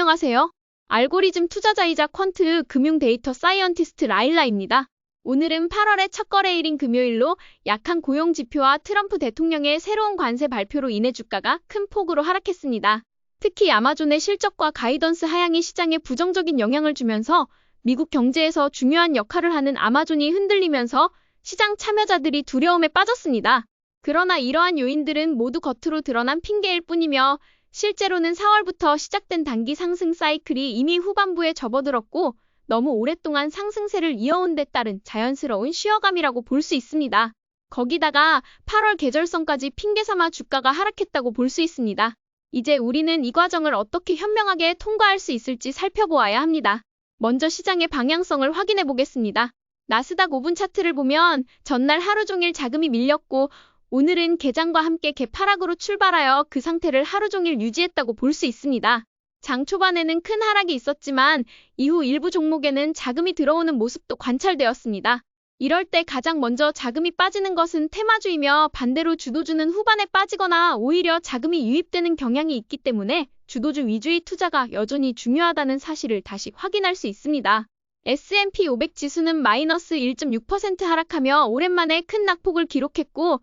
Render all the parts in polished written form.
안녕하세요. 알고리즘 투자자이자 퀀트 금융 데이터 사이언티스트 라일라입니다. 오늘은 8월의 첫 거래일인 금요일로 약한 고용 지표와 트럼프 대통령의 새로운 관세 발표로 인해 주가가 큰 폭으로 하락했습니다. 특히 아마존의 실적과 가이던스 하향이 시장에 부정적인 영향을 주면서 미국 경제에서 중요한 역할을 하는 아마존이 흔들리면서 시장 참여자들이 두려움에 빠졌습니다. 그러나 이러한 요인들은 모두 겉으로 드러난 핑계일 뿐이며 실제로는 4월부터 시작된 단기 상승 사이클이 이미 후반부에 접어들었고 너무 오랫동안 상승세를 이어온 데 따른 자연스러운 쉬어감이라고 볼 수 있습니다. 거기다가 8월 계절성까지 핑계 삼아 주가가 하락했다고 볼 수 있습니다. 이제 우리는 이 과정을 어떻게 현명하게 통과할 수 있을지 살펴보아야 합니다. 먼저 시장의 방향성을 확인해 보겠습니다. 나스닥 5분 차트를 보면 전날 하루 종일 자금이 밀렸고 오늘은 개장과 함께 개파락으로 출발하여 그 상태를 하루 종일 유지했다고 볼 수 있습니다. 장 초반에는 큰 하락이 있었지만 이후 일부 종목에는 자금이 들어오는 모습도 관찰되었습니다. 이럴 때 가장 먼저 자금이 빠지는 것은 테마주이며 반대로 주도주는 후반에 빠지거나 오히려 자금이 유입되는 경향이 있기 때문에 주도주 위주의 투자가 여전히 중요하다는 사실을 다시 확인할 수 있습니다. S&P 500 지수는 마이너스 1.6% 하락하며 오랜만에 큰 낙폭을 기록했고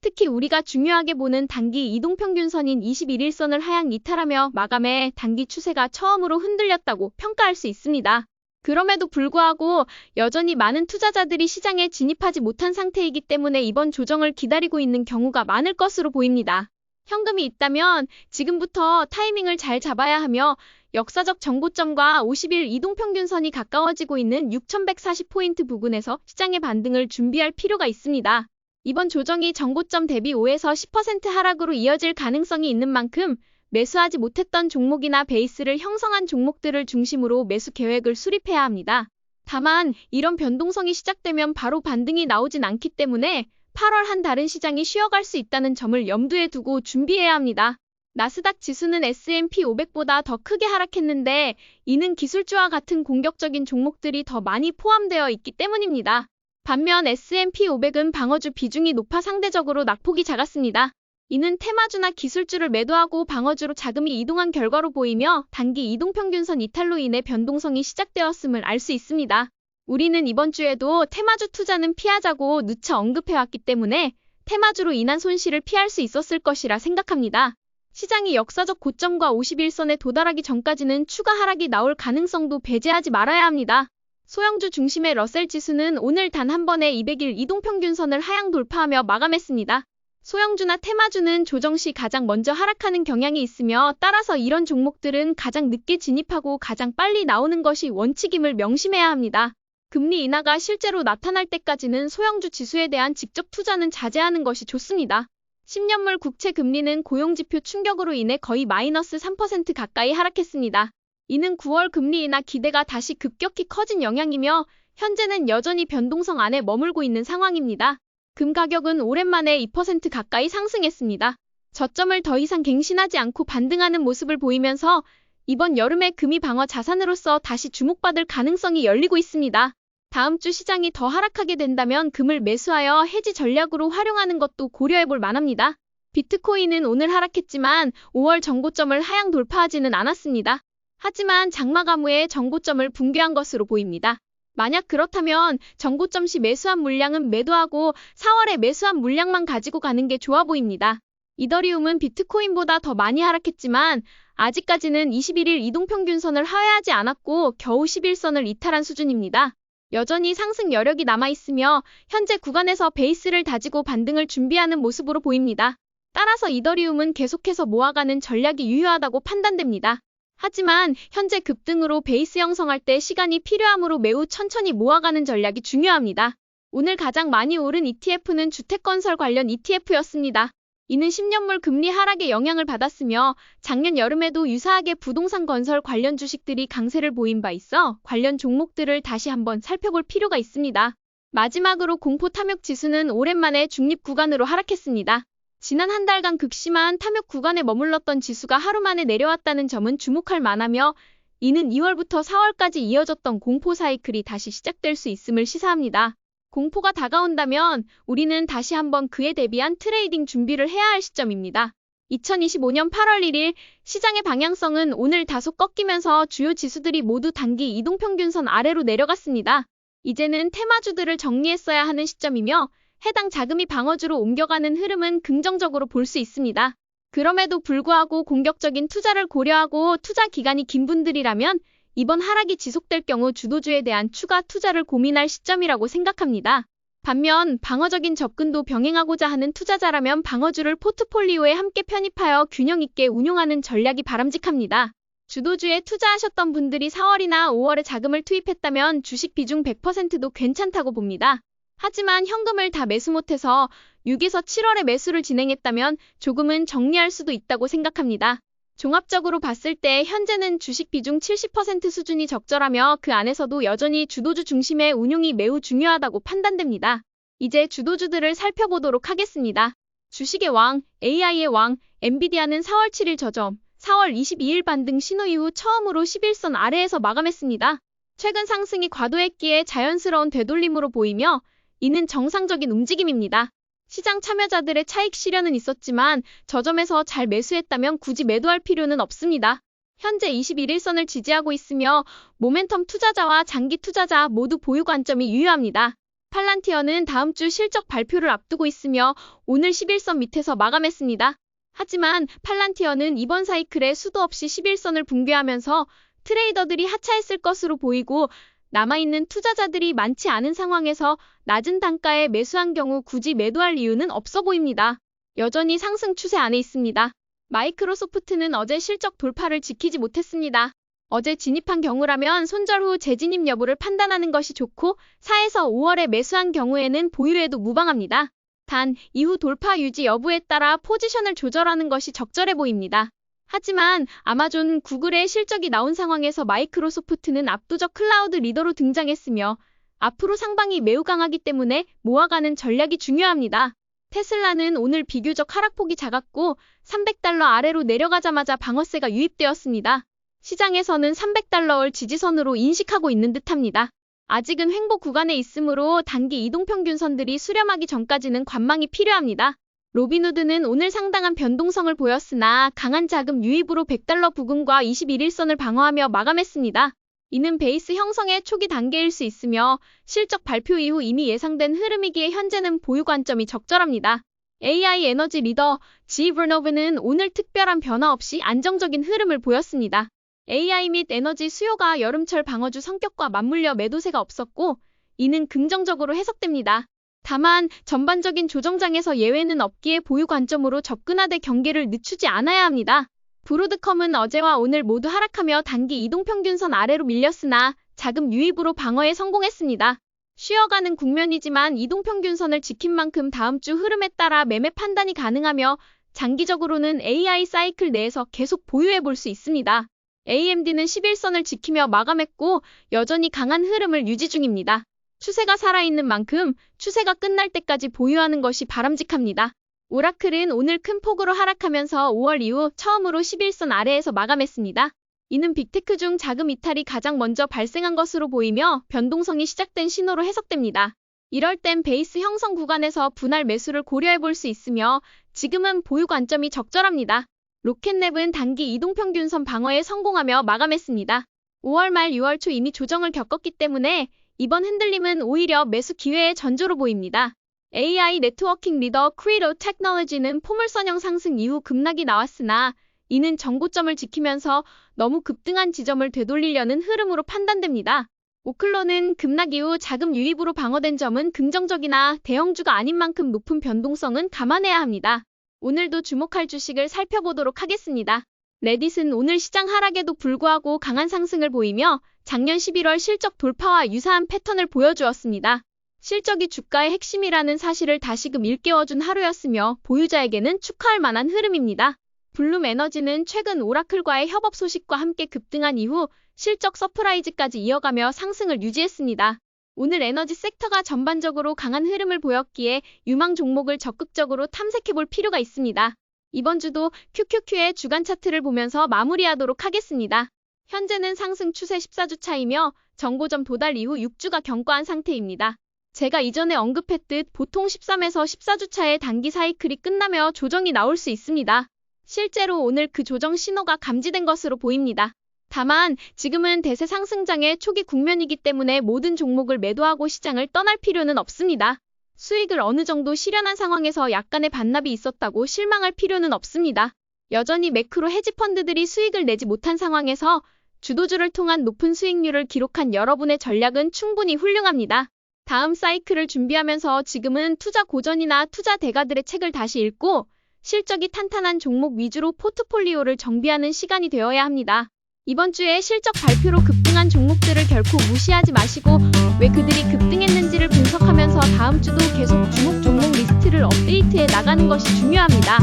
특히 우리가 중요하게 보는 단기 이동평균선인 21일선을 하향 이탈하며 마감해 단기 추세가 처음으로 흔들렸다고 평가할 수 있습니다. 그럼에도 불구하고 여전히 많은 투자자들이 시장에 진입하지 못한 상태이기 때문에 이번 조정을 기다리고 있는 경우가 많을 것으로 보입니다. 현금이 있다면 지금부터 타이밍을 잘 잡아야 하며 역사적 정고점과 50일 이동평균선이 가까워지고 있는 6140포인트 부근에서 시장의 반등을 준비할 필요가 있습니다. 이번 조정이 정고점 대비 5에서 10% 하락으로 이어질 가능성이 있는 만큼 매수하지 못했던 종목이나 베이스를 형성한 종목들을 중심으로 매수 계획을 수립해야 합니다. 다만 이런 변동성이 시작되면 바로 반등이 나오진 않기 때문에 8월 한 달은 시장이 쉬어갈 수 있다는 점을 염두에 두고 준비해야 합니다. 나스닥 지수는 S&P 500보다 더 크게 하락했는데 이는 기술주와 같은 공격적인 종목들이 더 많이 포함되어 있기 때문입니다. 반면 S&P 500은 방어주 비중이 높아 상대적으로 낙폭이 작았습니다. 이는 테마주나 기술주를 매도하고 방어주로 자금이 이동한 결과로 보이며 단기 이동평균선 이탈로 인해 변동성이 시작되었음을 알 수 있습니다. 우리는 이번 주에도 테마주 투자는 피하자고 누차 언급해왔기 때문에 테마주로 인한 손실을 피할 수 있었을 것이라 생각합니다. 시장이 역사적 고점과 51선에 도달하기 전까지는 추가 하락이 나올 가능성도 배제하지 말아야 합니다. 소형주 중심의 러셀 지수는 오늘 단 한 번에 200일 이동평균선을 하향 돌파하며 마감했습니다. 소형주나 테마주는 조정 시 가장 먼저 하락하는 경향이 있으며 따라서 이런 종목들은 가장 늦게 진입하고 가장 빨리 나오는 것이 원칙임을 명심해야 합니다. 금리 인하가 실제로 나타날 때까지는 소형주 지수에 대한 직접 투자는 자제하는 것이 좋습니다. 10년물 국채 금리는 고용지표 충격으로 인해 거의 마이너스 3% 가까이 하락했습니다. 이는 9월 금리 인하 기대가 다시 급격히 커진 영향이며 현재는 여전히 변동성 안에 머물고 있는 상황입니다. 금 가격은 오랜만에 2% 가까이 상승했습니다. 저점을 더 이상 갱신하지 않고 반등하는 모습을 보이면서 이번 여름에 금이 방어 자산으로서 다시 주목받을 가능성이 열리고 있습니다. 다음 주 시장이 더 하락하게 된다면 금을 매수하여 해지 전략으로 활용하는 것도 고려해볼 만합니다. 비트코인은 오늘 하락했지만 5월 정고점을 하향 돌파하지는 않았습니다. 하지만 장마감 후에 정고점을 붕괴한 것으로 보입니다. 만약 그렇다면 정고점 시 매수한 물량은 매도하고 4월에 매수한 물량만 가지고 가는 게 좋아 보입니다. 이더리움은 비트코인보다 더 많이 하락했지만 아직까지는 21일 이동평균선을 하회하지 않았고 겨우 11선을 이탈한 수준입니다. 여전히 상승 여력이 남아있으며 현재 구간에서 베이스를 다지고 반등을 준비하는 모습으로 보입니다. 따라서 이더리움은 계속해서 모아가는 전략이 유효하다고 판단됩니다. 하지만 현재 급등으로 베이스 형성할 때 시간이 필요하므로 매우 천천히 모아가는 전략이 중요합니다. 오늘 가장 많이 오른 ETF는 주택건설 관련 ETF였습니다. 이는 10년물 금리 하락에 영향을 받았으며 작년 여름에도 유사하게 부동산 건설 관련 주식들이 강세를 보인 바 있어 관련 종목들을 다시 한번 살펴볼 필요가 있습니다. 마지막으로 공포 탐욕 지수는 오랜만에 중립 구간으로 하락했습니다. 지난 한 달간 극심한 탐욕 구간에 머물렀던 지수가 하루 만에 내려왔다는 점은 주목할 만하며 이는 2월부터 4월까지 이어졌던 공포 사이클이 다시 시작될 수 있음을 시사합니다. 공포가 다가온다면 우리는 다시 한번 그에 대비한 트레이딩 준비를 해야 할 시점입니다. 2025년 8월 1일 시장의 방향성은 오늘 다소 꺾이면서 주요 지수들이 모두 단기 이동평균선 아래로 내려갔습니다. 이제는 테마주들을 정리했어야 하는 시점이며 해당 자금이 방어주로 옮겨가는 흐름은 긍정적으로 볼 수 있습니다. 그럼에도 불구하고 공격적인 투자를 고려하고 투자 기간이 긴 분들이라면 이번 하락이 지속될 경우 주도주에 대한 추가 투자를 고민할 시점이라고 생각합니다. 반면 방어적인 접근도 병행하고자 하는 투자자라면 방어주를 포트폴리오에 함께 편입하여 균형 있게 운용하는 전략이 바람직합니다. 주도주에 투자하셨던 분들이 4월이나 5월에 자금을 투입했다면 주식 비중 100%도 괜찮다고 봅니다. 하지만 현금을 다 매수 못해서 6에서 7월에 매수를 진행했다면 조금은 정리할 수도 있다고 생각합니다. 종합적으로 봤을 때 현재는 주식 비중 70% 수준이 적절하며 그 안에서도 여전히 주도주 중심의 운용이 매우 중요하다고 판단됩니다. 이제 주도주들을 살펴보도록 하겠습니다. 주식의 왕, AI의 왕, 엔비디아는 4월 7일 저점, 4월 22일 반등 신호 이후 처음으로 11선 아래에서 마감했습니다. 최근 상승이 과도했기에 자연스러운 되돌림으로 보이며 이는 정상적인 움직임입니다. 시장 참여자들의 차익 실현은 있었지만 저점에서 잘 매수했다면 굳이 매도할 필요는 없습니다. 현재 21일선을 지지하고 있으며 모멘텀 투자자와 장기 투자자 모두 보유 관점이 유효합니다. 팔란티어는 다음 주 실적 발표를 앞두고 있으며 오늘 11선 밑에서 마감했습니다. 하지만 팔란티어는 이번 사이클에 수도 없이 11선을 붕괴하면서 트레이더들이 하차했을 것으로 보이고 남아있는 투자자들이 많지 않은 상황에서 낮은 단가에 매수한 경우 굳이 매도할 이유는 없어 보입니다. 여전히 상승 추세 안에 있습니다. 마이크로소프트는 어제 실적 돌파를 지키지 못했습니다. 어제 진입한 경우라면 손절 후 재진입 여부를 판단하는 것이 좋고 4에서 5월에 매수한 경우에는 보유해도 무방합니다. 단, 이후 돌파 유지 여부에 따라 포지션을 조절하는 것이 적절해 보입니다. 하지만 아마존, 구글의 실적이 나온 상황에서 마이크로소프트는 압도적 클라우드 리더로 등장했으며 앞으로 상방이 매우 강하기 때문에 모아가는 전략이 중요합니다. 테슬라는 오늘 비교적 하락폭이 작았고 300달러 아래로 내려가자마자 방어세가 유입되었습니다. 시장에서는 300달러를 지지선으로 인식하고 있는 듯합니다. 아직은 횡보 구간에 있으므로 단기 이동평균선들이 수렴하기 전까지는 관망이 필요합니다. 로빈후드는 오늘 상당한 변동성을 보였으나 강한 자금 유입으로 100달러 부근과 21일선을 방어하며 마감했습니다. 이는 베이스 형성의 초기 단계일 수 있으며 실적 발표 이후 이미 예상된 흐름이기에 현재는 보유 관점이 적절합니다. AI 에너지 리더 G 버노브는 오늘 특별한 변화 없이 안정적인 흐름을 보였습니다. AI 및 에너지 수요가 여름철 방어주 성격과 맞물려 매도세가 없었고 이는 긍정적으로 해석됩니다. 다만 전반적인 조정장에서 예외는 없기에 보유 관점으로 접근하되 경계를 늦추지 않아야 합니다. 브로드컴은 어제와 오늘 모두 하락하며 단기 이동평균선 아래로 밀렸으나 자금 유입으로 방어에 성공했습니다. 쉬어가는 국면이지만 이동평균선을 지킨 만큼 다음 주 흐름에 따라 매매 판단이 가능하며 장기적으로는 AI 사이클 내에서 계속 보유해 볼 수 있습니다. AMD는 11선을 지키며 마감했고 여전히 강한 흐름을 유지 중입니다. 추세가 살아있는 만큼 추세가 끝날 때까지 보유하는 것이 바람직합니다. 오라클은 오늘 큰 폭으로 하락하면서 5월 이후 처음으로 11선 아래에서 마감했습니다. 이는 빅테크 중 자금 이탈이 가장 먼저 발생한 것으로 보이며 변동성이 시작된 신호로 해석됩니다. 이럴 땐 베이스 형성 구간에서 분할 매수를 고려해 볼 수 있으며 지금은 보유 관점이 적절합니다. 로켓랩은 단기 이동평균선 방어에 성공하며 마감했습니다. 5월 말 6월 초 이미 조정을 겪었기 때문에 이번 흔들림은 오히려 매수 기회의 전조로 보입니다. AI 네트워킹 리더 크리도 테크놀로지는 포물선형 상승 이후 급락이 나왔으나 이는 정고점을 지키면서 너무 급등한 지점을 되돌리려는 흐름으로 판단됩니다. 오클로는 급락 이후 자금 유입으로 방어된 점은 긍정적이나 대형주가 아닌 만큼 높은 변동성은 감안해야 합니다. 오늘도 주목할 주식을 살펴보도록 하겠습니다. 레딧은 오늘 시장 하락에도 불구하고 강한 상승을 보이며 작년 11월 실적 돌파와 유사한 패턴을 보여주었습니다. 실적이 주가의 핵심이라는 사실을 다시금 일깨워준 하루였으며 보유자에게는 축하할 만한 흐름입니다. 블룸에너지는 최근 오라클과의 협업 소식과 함께 급등한 이후 실적 서프라이즈까지 이어가며 상승을 유지했습니다. 오늘 에너지 섹터가 전반적으로 강한 흐름을 보였기에 유망 종목을 적극적으로 탐색해볼 필요가 있습니다. 이번 주도 QQQ의 주간 차트를 보면서 마무리하도록 하겠습니다. 현재는 상승 추세 14주차이며 정고점 도달 이후 6주가 경과한 상태입니다. 제가 이전에 언급했듯 보통 13에서 14주차의 단기 사이클이 끝나며 조정이 나올 수 있습니다. 실제로 오늘 그 조정 신호가 감지된 것으로 보입니다. 다만 지금은 대세 상승장의 초기 국면이기 때문에 모든 종목을 매도하고 시장을 떠날 필요는 없습니다. 수익을 어느 정도 실현한 상황에서 약간의 반납이 있었다고 실망할 필요는 없습니다. 여전히 매크로 헤지펀드들이 수익을 내지 못한 상황에서 주도주를 통한 높은 수익률을 기록한 여러분의 전략은 충분히 훌륭합니다. 다음 사이클을 준비하면서 지금은 투자 고전이나 투자 대가들의 책을 다시 읽고 실적이 탄탄한 종목 위주로 포트폴리오를 정비하는 시간이 되어야 합니다. 이번 주에 실적 발표로 급등한 종목들을 결코 무시하지 마시고 왜 그들이 급등했는지를 분석하면서 다음 주도 계속 주목 종목 리스트를 업데이트해 나가는 것이 중요합니다.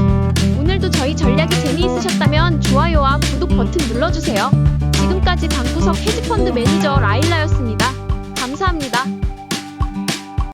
오늘도 저희 전략이 재미있으셨다면 좋아요와 구독 버튼 눌러주세요. 지금까지 방구석 헤지펀드 매니저 라일라였습니다. 감사합니다.